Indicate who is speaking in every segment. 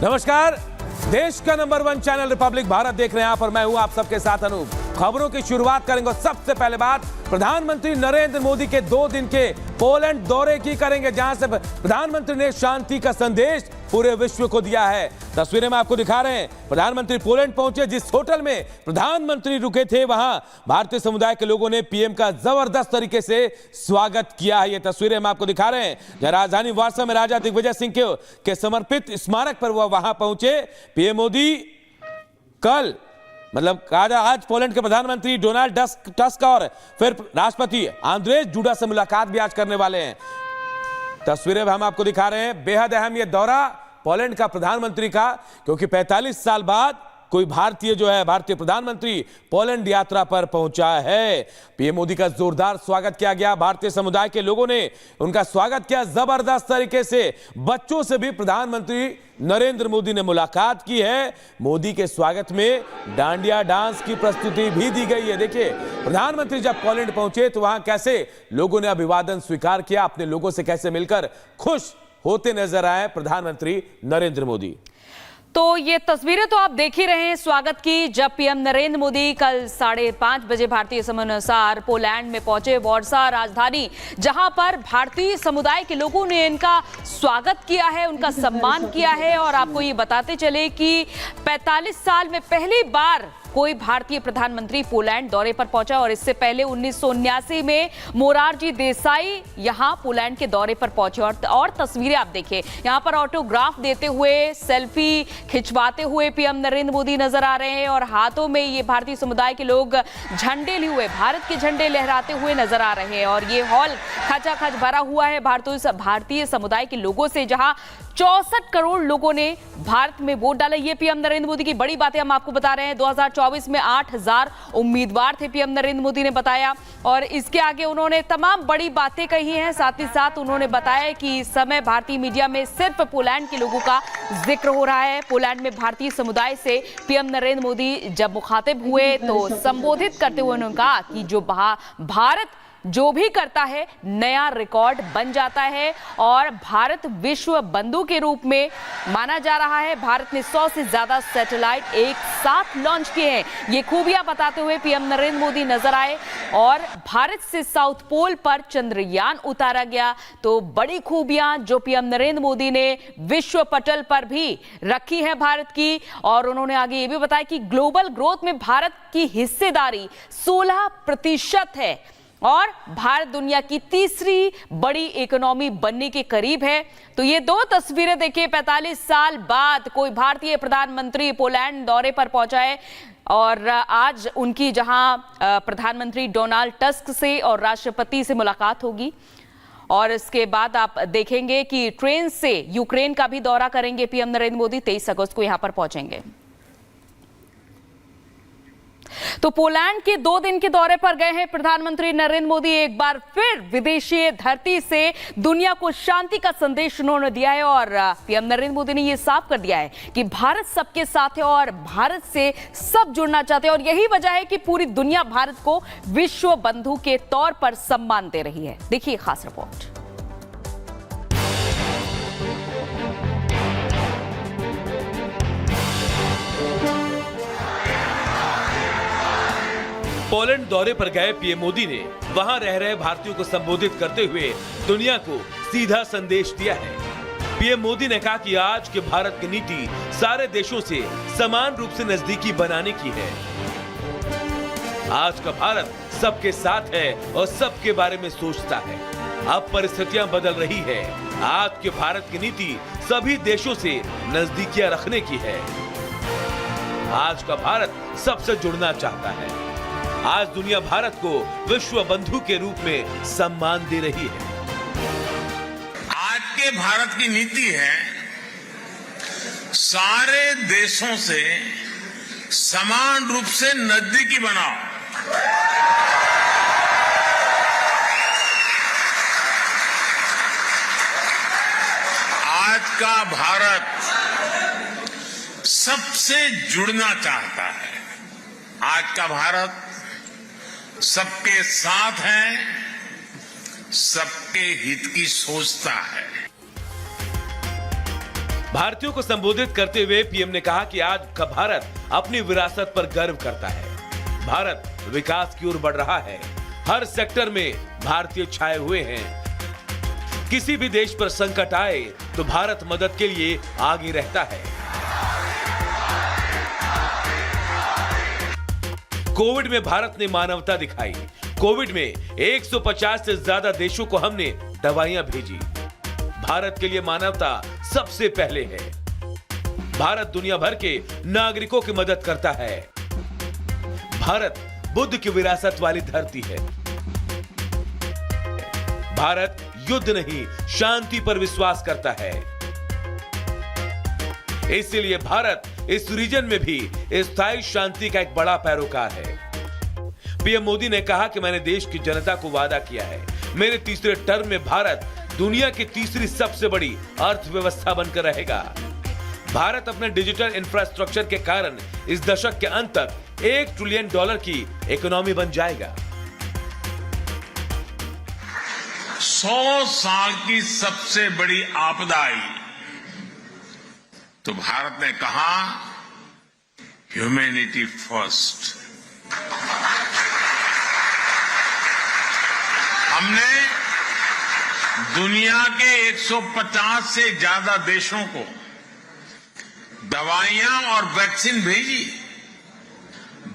Speaker 1: नमस्कार, देश का नंबर 1 चैनल रिपब्लिक भारत देख रहे हैं आप और मैं हूं आप सबके साथ अनूप। खबरों की शुरुआत करेंगे। सबसे पहले बात प्रधानमंत्री नरेंद्र मोदी के 2 दिन के पोलैंड दौरे की करेंगे, जहां से प्रधानमंत्री ने शांति का संदेश पूरे विश्व को दिया है। तस्वीरें में आपको दिखा रहे हैं। प्रधानमंत्री पोलैंड पहुंचे। जिस होटल में प्रधानमंत्री रुके थे वहां भारतीय समुदाय के लोगों ने पीएम का जबरदस्त तरीके से स्वागत किया है। ये तस्वीरें हम आपको दिखा रहे हैं। जहां राजधानी वार्सा में राजा दिग्विजय सिंह के समर्पित स्मारक पर वह वहां पहुंचे। पीएम मोदी कल आज पोलैंड के प्रधानमंत्री डोनाल्ड टस्क और फिर राष्ट्रपति आंद्रेज डूडा से मुलाकात भी आज करने वाले हैं। तस्वीरें हम आपको दिखा रहे हैं। बेहद अहम ये दौरा पोलैंड का प्रधानमंत्री का, क्योंकि 45 साल बाद कोई भारतीय प्रधानमंत्री पोलैंड यात्रा पर पहुंचा है। पीएम मोदी का जोरदार स्वागत किया गया। भारतीय समुदाय के लोगों ने उनका स्वागत किया जबरदस्त तरीके से। बच्चों से भी प्रधानमंत्री नरेंद्र मोदी ने मुलाकात की है। मोदी के स्वागत में डांडिया डांस की प्रस्तुति भी दी गई है। देखिए, प्रधानमंत्री जब पोलैंड पहुंचे तो वहां कैसे लोगों ने अभिवादन स्वीकार किया, अपने लोगों से कैसे मिलकर खुश होते नजर आए प्रधानमंत्री नरेंद्र मोदी।
Speaker 2: तो ये तस्वीरें तो आप देख ही रहे हैं स्वागत की, जब पीएम नरेंद्र मोदी कल 5:30 बजे भारतीय समय अनुसार पोलैंड में पहुंचे। वार्सा राजधानी, जहां पर भारतीय समुदाय के लोगों ने इनका स्वागत किया है, उनका सम्मान किया है। और आपको ये बताते चले कि 45 साल में पहली बार कोई भारतीय प्रधानमंत्री पोलैंड दौरे पर पहुंचा। और इससे पहले 1979 में मोरारजी देसाई यहां पोलैंड के दौरे पर पहुंचे। और तस्वीरें आप देखिए, यहां पर ऑटोग्राफ देते हुए, सेल्फी खिंचवाते हुए पीएम नरेंद्र मोदी नजर आ रहे हैं। और हाथों में ये भारतीय समुदाय के लोग झंडे लिए हुए, भारत के झंडे लहराते हुए नजर आ रहे हैं। और ये हॉल खचाखच भरा हुआ है भारतीय समुदाय के लोगों से, जहां 64 करोड़ लोगों ने भारत में वोट डाला। ये पीएम नरेंद्र मोदी की बड़ी बातें हम आपको बता रहे हैं। 2024 में 8000 उम्मीदवार थे, पीएम नरेंद्र मोदी ने बताया। और इसके आगे उन्होंने तमाम बड़ी बातें कही हैं। साथ ही साथ उन्होंने बताया कि इस समय भारतीय मीडिया में सिर्फ पोलैंड के लोगों का जिक्र हो रहा है। पोलैंड में भारतीय समुदाय से पीएम नरेंद्र मोदी जब मुखातिब हुए तो संबोधित करते हुए उन्होंने कहा कि जो भारत जो भी करता है नया रिकॉर्ड बन जाता है। और भारत विश्व बंधु के रूप में माना जा रहा है। भारत ने 100 से ज्यादा सैटेलाइट एक साथ लॉन्च किए हैं। ये खूबियां बताते हुए पीएम नरेंद्र मोदी नजर आए। और भारत से साउथ पोल पर चंद्रयान उतारा गया। तो बड़ी खूबियां जो पीएम नरेंद्र मोदी ने विश्व पटल पर भी रखी है भारत की। और उन्होंने आगे ये भी बताया कि ग्लोबल ग्रोथ में भारत की हिस्सेदारी 16% है। और भारत दुनिया की तीसरी बड़ी इकोनॉमी बनने के करीब है। तो ये 2 तस्वीरें देखिए, 45 साल बाद कोई भारतीय प्रधानमंत्री पोलैंड दौरे पर पहुंचा है। और आज उनकी जहां प्रधानमंत्री डोनाल्ड टस्क से और राष्ट्रपति से मुलाकात होगी। और इसके बाद आप देखेंगे कि ट्रेन से यूक्रेन का भी दौरा करेंगे पीएम नरेंद्र मोदी। 23 अगस्त को यहां पर पहुंचेंगे। तो पोलैंड के 2 दिन के दौरे पर गए हैं प्रधानमंत्री नरेंद्र मोदी। एक बार फिर विदेशी धरती से दुनिया को शांति का संदेश उन्होंने दिया है। और पीएम नरेंद्र मोदी ने यह साफ कर दिया है कि भारत सबके साथ है और भारत से सब जुड़ना चाहते हैं। और यही वजह है कि पूरी दुनिया भारत को विश्व बंधु के तौर पर सम्मान दे रही है। देखिए खास रिपोर्ट।
Speaker 1: पोलैंड दौरे पर गए पीएम मोदी ने वहां रह रहे भारतीयों को संबोधित करते हुए दुनिया को सीधा संदेश दिया है। पीएम मोदी ने कहा कि आज के भारत की नीति सारे देशों से समान रूप से नजदीकी बनाने की है। आज का भारत सबके साथ है और सबके बारे में सोचता है। अब परिस्थितियां बदल रही है। आज के भारत की नीति सभी देशों से नजदीकियां रखने की है। आज का भारत सबसे जुड़ना चाहता है। आज दुनिया भारत को विश्व बंधु के रूप में सम्मान दे रही है।
Speaker 3: आज के भारत की नीति है सारे देशों से समान रूप से नजदीकी बनाओ। आज का भारत सबसे जुड़ना चाहता है। आज का भारत सबके साथ है, सबके हित की सोचता है।
Speaker 1: भारतीयों को संबोधित करते हुए पीएम ने कहा कि आज का भारत अपनी विरासत पर गर्व करता है। भारत विकास की ओर बढ़ रहा है। हर सेक्टर में भारतीय छाए हुए हैं। किसी भी देश पर संकट आए तो भारत मदद के लिए आगे रहता है। कोविड में भारत ने मानवता दिखाई। कोविड में 150 से ज्यादा देशों को हमने दवाइयां भेजी। भारत के लिए मानवता सबसे पहले है। भारत दुनिया भर के नागरिकों की मदद करता है। भारत बुद्ध की विरासत वाली धरती है। भारत युद्ध नहीं, शांति पर विश्वास करता है। इसलिए भारत इस रीजन में भी स्थायी शांति का एक बड़ा पैरोकार है। पीएम मोदी ने कहा कि मैंने देश की जनता को वादा किया है, मेरे तीसरे टर्म में भारत दुनिया की तीसरी सबसे बड़ी अर्थव्यवस्था बनकर रहेगा। भारत अपने डिजिटल इंफ्रास्ट्रक्चर के कारण इस दशक के अंत तक $1 ट्रिलियन की इकोनॉमी बन जाएगा।
Speaker 3: 100 साल की सबसे बड़ी आपदा आई तो भारत ने कहा ह्यूमैनिटी फर्स्ट। हमने दुनिया के 150 से ज्यादा देशों को दवाइयां और वैक्सीन भेजी।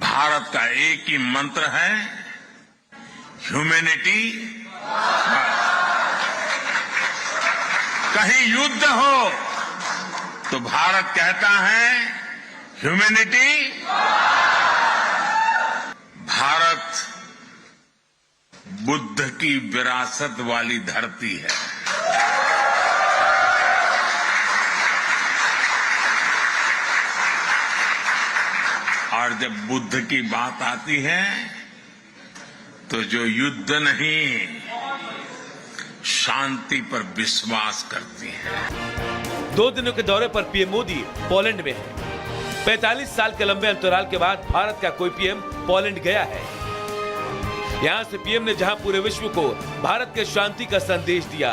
Speaker 3: भारत का एक ही मंत्र है, ह्यूमैनिटी। कहीं युद्ध हो तो भारत कहता है ह्यूमैनिटी। भारत बुद्ध की विरासत वाली धरती है। और जब बुद्ध की बात आती है तो जो युद्ध नहीं, शांति पर विश्वास करती है।
Speaker 1: 2 दिनों के दौरे पर पीएम मोदी पोलैंड में है। 45 साल के लंबे अंतराल के बाद भारत का कोई पीएम पोलैंड गया है। यहां से पीएम ने जहां पूरे विश्व को भारत के शांति का संदेश दिया,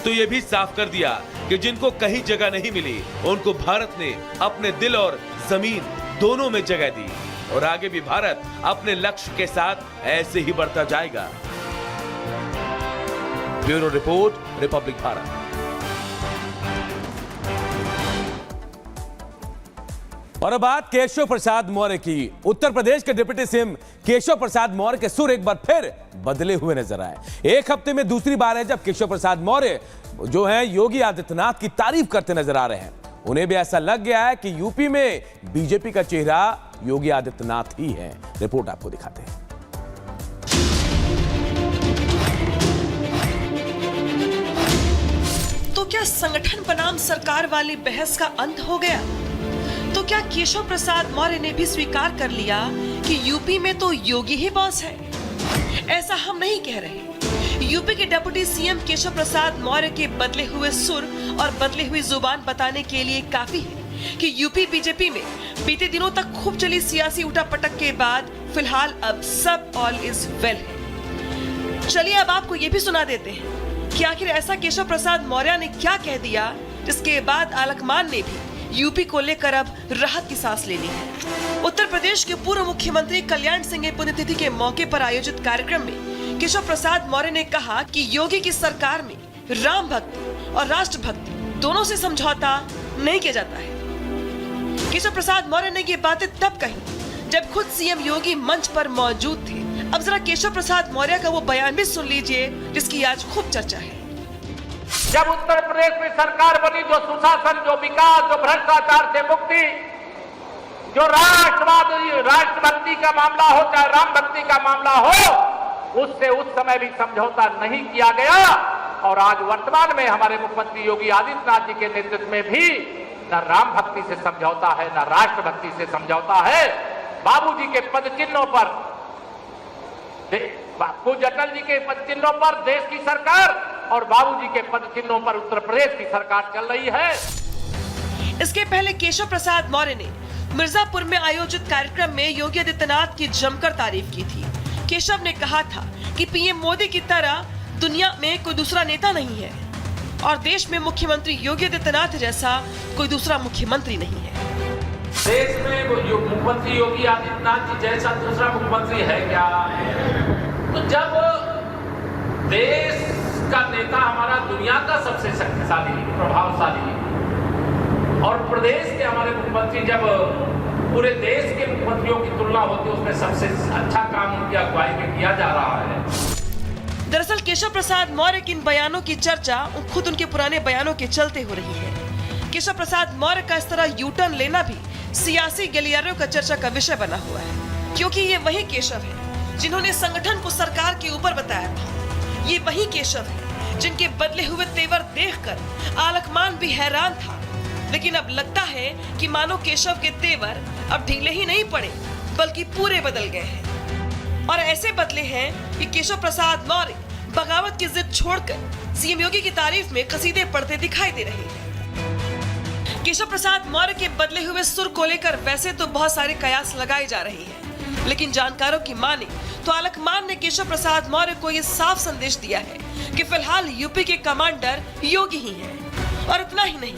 Speaker 1: तो यह भी साफ कर दिया कि जिनको कहीं जगह नहीं मिली, उनको भारत ने अपने दिल और जमीन दोनों में जगह दी। और आगे भी भारत अपने लक्ष्य के साथ ऐसे ही बढ़ता जाएगा। Bureau report, Republic Bharat. और अब बात केशव प्रसाद मौर्य की। उत्तर प्रदेश के डिप्टी सीएम केशव प्रसाद मौर्य के सुर एक बार फिर बदले हुए नजर आए। एक हफ्ते में दूसरी बार है जब केशव प्रसाद मौर्य जो है योगी आदित्यनाथ की तारीफ करते नजर आ रहे हैं। उन्हें भी ऐसा लग गया है कि यूपी में बीजेपी का चेहरा योगी आदित्यनाथ ही है। रिपोर्ट आपको दिखाते हैं।
Speaker 4: तो क्या संगठन बनाम सरकार वाली बहस का अंत हो गया? तो क्या केशव प्रसाद मौर्य ने भी स्वीकार कर लिया कि यूपी में तो योगी ही बॉस है? ऐसा हम नहीं कह रहे। यूपी के डिप्टी सीएम केशव प्रसाद मौर्य के बदले हुए सुर और बदले हुई जुबान बताने के लिए काफी है कि यूपी बीजेपी में बीते दिनों तक खूब चली सियासी उठापटक के बाद फिलहाल अब सब ऑल इज वेल है। चलिए अब आपको ये भी सुना देते हैं कि आखिर ऐसा केशव प्रसाद मौर्य ने क्या कह दिया जिसके बाद आलकमान ने भी यूपी को लेकर अब राहत की सांस लेनी है। उत्तर प्रदेश के पूर्व मुख्यमंत्री कल्याण सिंह की पुण्यतिथि के मौके पर आयोजित कार्यक्रम में केशव प्रसाद मौर्य ने कहा कि योगी की सरकार में राम भक्ति और राष्ट्र भक्ति दोनों से समझौता नहीं किया जाता है। केशव प्रसाद मौर्य ने ये बातें तब कही जब खुद सीएम योगी मंच पर मौजूद थे। अब जरा केशव प्रसाद मौर्य का वो बयान भी सुन लीजिए जिसकी आज खूब चर्चा है।
Speaker 5: जब उत्तर प्रदेश में सरकार बनी, जो सुशासन, जो विकास, जो भ्रष्टाचार से मुक्ति, जो राष्ट्रवाद, राष्ट्रभक्ति का मामला हो चाहे राम भक्ति का मामला हो, उससे उस समय भी समझौता नहीं किया गया। और आज वर्तमान में हमारे मुख्यमंत्री योगी आदित्यनाथ जी के नेतृत्व में भी न राम भक्ति से समझौता है, न राष्ट्रभक्ति से समझौता है। बाबूजी के पद चिन्हों पर, पूज्य अटल जी के पद चिन्हों पर देश की सरकार और बाबूजी के पद चिन्हों पर उत्तर प्रदेश की सरकार चल रही है।
Speaker 4: इसके पहले केशव प्रसाद मौर्य ने मिर्जापुर में आयोजित कार्यक्रम में योगी आदित्यनाथ की जमकर तारीफ की थी। केशव ने कहा था कि पीएम मोदी की तरह दुनिया में कोई दूसरा नेता नहीं है। और देश में मुख्यमंत्री योगी आदित्यनाथ जैसा कोई दूसरा मुख्यमंत्री नहीं है।
Speaker 5: देश में वो जो मुख्यमंत्री योगी आदित्यनाथ जी जैसा दूसरा मुख्यमंत्री है क्या? तो जब देश का नेता हमारा दुनिया का सबसे शक्तिशाली, प्रभावशाली, और प्रदेश के हमारे मुख्यमंत्री जब पूरे देश के मुख्यमंत्रियों की तुलना होती है उसमें सबसे अच्छा काम उनकी अगुवाई में किया जा रहा है।
Speaker 4: दरअसल केशव प्रसाद मौर्य के इन बयानों की चर्चा खुद उनके पुराने बयानों के चलते हो रही है। केशव प्रसाद मौर्य का इस तरह यू टर्न लेना भी सियासी गलियारों का चर्चा का विषय बना हुआ है, क्योंकि ये वही केशव है जिन्होंने संगठन को सरकार के ऊपर बताया था। ये वही केशव है जिनके बदले हुए तेवर देखकर आलकमान भी हैरान था। लेकिन अब लगता है कि मानो केशव के तेवर अब ढीले ही नहीं पड़े बल्कि पूरे बदल गए हैं, और ऐसे बदले हैं कि केशव प्रसाद मौर्य बगावत की जिद छोड़कर सीएम योगी की तारीफ में कसीदे पढ़ते दिखाई दे रहे हैं। केशव प्रसाद मौर्य के बदले हुए सुर को लेकर वैसे तो बहुत सारे कयास लगाए जा रहे हैं, लेकिन जानकारों की माने तो आलकमान ने केशव प्रसाद मौर्य को यह साफ संदेश दिया है कि फिलहाल यूपी के कमांडर योगी ही हैं। और इतना ही नहीं,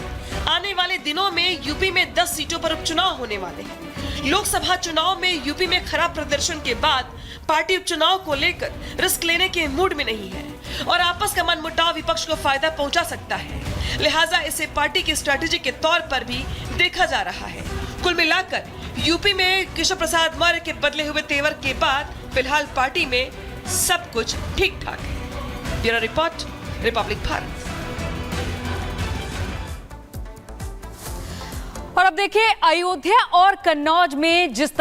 Speaker 4: आने वाले दिनों में यूपी में 10 सीटों पर उपचुनाव होने वाले हैं। लोकसभा चुनाव में यूपी में खराब प्रदर्शन के बाद पार्टी उपचुनाव को लेकर रिस्क लेने के मूड में नहीं है, और आपस का मनमुटाव विपक्ष को फायदा पहुंचा सकता है। लिहाजा इसे पार्टी की स्ट्रैटेजी के तौर पर भी देखा जा रहा है। कुल मिलाकर यूपी में केशव प्रसाद मौर्य के बदले हुए तेवर के बाद फिलहाल पार्टी में सब कुछ ठीक ठाक है। Bureau report, Republic Bharat.
Speaker 2: और अब देखिए, अयोध्या और कन्नौज में जिस तरह